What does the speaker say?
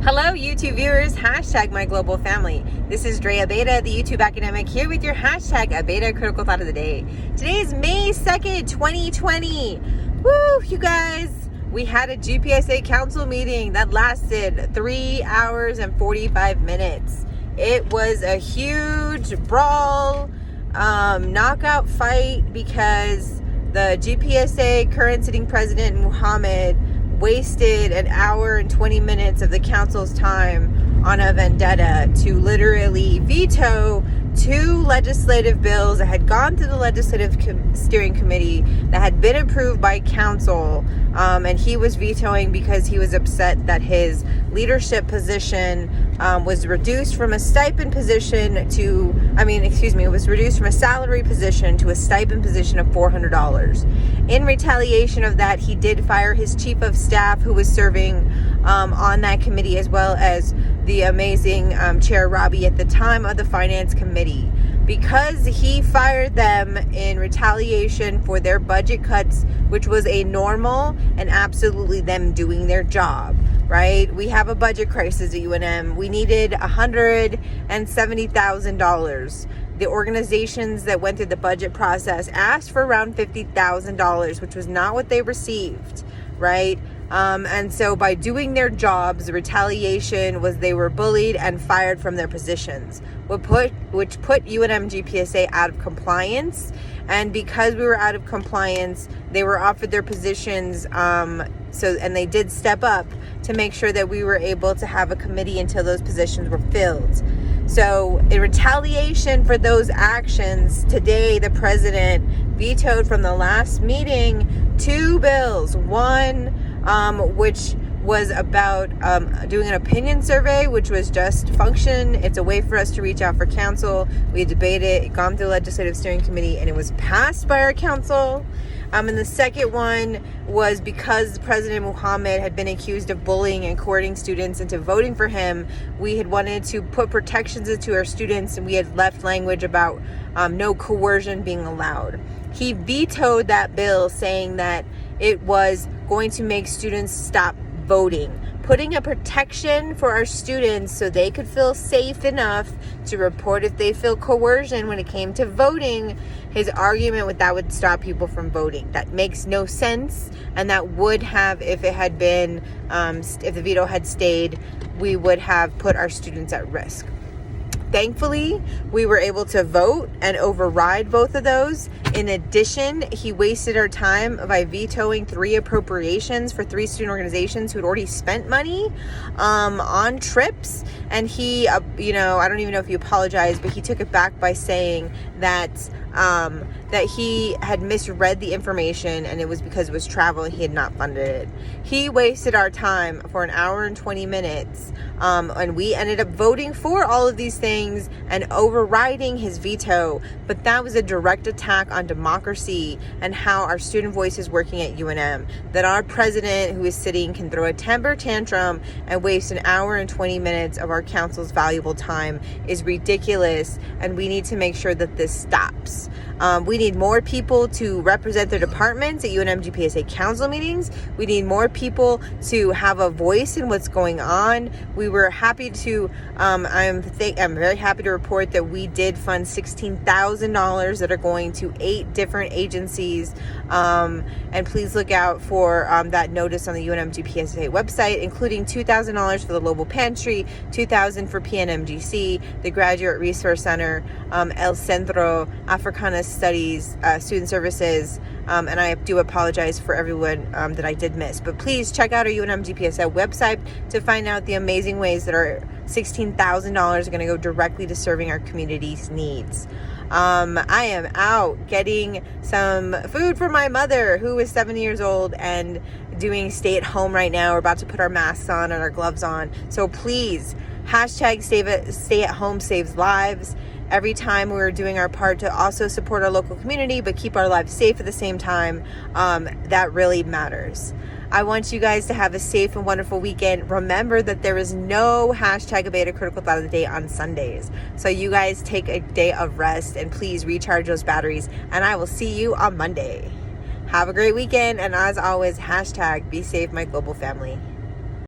Hello, YouTube viewers, hashtag my global family. This is Dre Abeita, the YouTube academic, here with your hashtag Abeita critical thought of the day. Today is May 2nd, 2020. Woo, you guys, we had a GPSA council meeting that lasted 3 hours and 45 minutes. It was a huge brawl, knockout fight because the GPSA current sitting president, Muhammad, wasted an hour and 20 minutes of the council's time on a vendetta to literally veto two legislative bills that had gone through the legislative steering committee that had been approved by council, and he was vetoing because he was upset that his leadership position was reduced from a stipend position to, it was reduced from a salary position to a stipend position of $400. In retaliation of that, he did fire his chief of staff who was serving on that committee, as well as the amazing Chair Robbie at the time of the Finance Committee, because he fired them in retaliation for their budget cuts, which was a normal and absolutely them doing their job, right? We have a budget crisis at UNM. We needed $170,000. The organizations that went through the budget process asked for around $50,000, which was not what they received, right? And so by doing their jobs, the retaliation was they were bullied and fired from their positions, which put UNM GPSA out of compliance. And because we were out of compliance, they were offered their positions. And they did step up to make sure that we were able to have a committee until those positions were filled. So in retaliation for those actions, today the president vetoed from the last meeting two bills. One, which was about doing an opinion survey, which was just function. It's a way for us to reach out for council. We debated it, gone through the legislative steering committee, and it was passed by our council. And the second one was because President Muhammad had been accused of bullying and coercing students into voting for him. We had wanted to put protections into our students, and we had left language about no coercion being allowed. He vetoed that bill, saying that it was going to make students stop voting, putting a protection for our students so they could feel safe enough to report if they feel coercion when it came to voting. His argument with that would stop people from voting. That makes no sense, and that would have, if it had been, if the veto had stayed, we would have put our students at risk. Thankfully, we were able to vote and override both of those. In addition, he wasted our time by vetoing 3 appropriations for 3 student organizations who had already spent money on trips. And he, I don't even know if he apologized, but he took it back by saying that that he had misread the information, and it was because it was travel and he had not funded it. He wasted our time for an hour and 20 minutes, and we ended up voting for all of these things and overriding his veto. But that was a direct attack on democracy and how our student voice is working at UNM. That our president, who is sitting, can throw a temper tantrum and waste an hour and 20 minutes of our council's valuable time is ridiculous, and we need to make sure that this stops. We need more people to represent their departments at UNM GPSA council meetings. We need more people to have a voice in what's going on. We were happy to, I'm very happy to report that we did fund $16,000 that are going to 8 different agencies. And please look out for that notice on the UNM GPSA website, including $2,000 for the Global Pantry, $2,000 for PNMGC, the Graduate Resource Center, El Centro, Africana Studies, Student Services, and I do apologize for everyone that I did miss. But please check out our UNM GPSA website to find out the amazing ways that our $16,000 are going to go directly to serving our community's needs. I am out getting some food for my mother, who is 7 years old and doing stay at home right now. We're about to put our masks on and our gloves on. So please, hashtag stay at home saves lives. Every time we're doing our part to also support our local community, but keep our lives safe at the same time, that really matters. I want you guys to have a safe and wonderful weekend. Remember that there is no hashtag Abeita critical thought of the day on Sundays. So you guys take a day of rest and please recharge those batteries, and I will see you on Monday. Have a great weekend, and as always, hashtag be safe, my global family.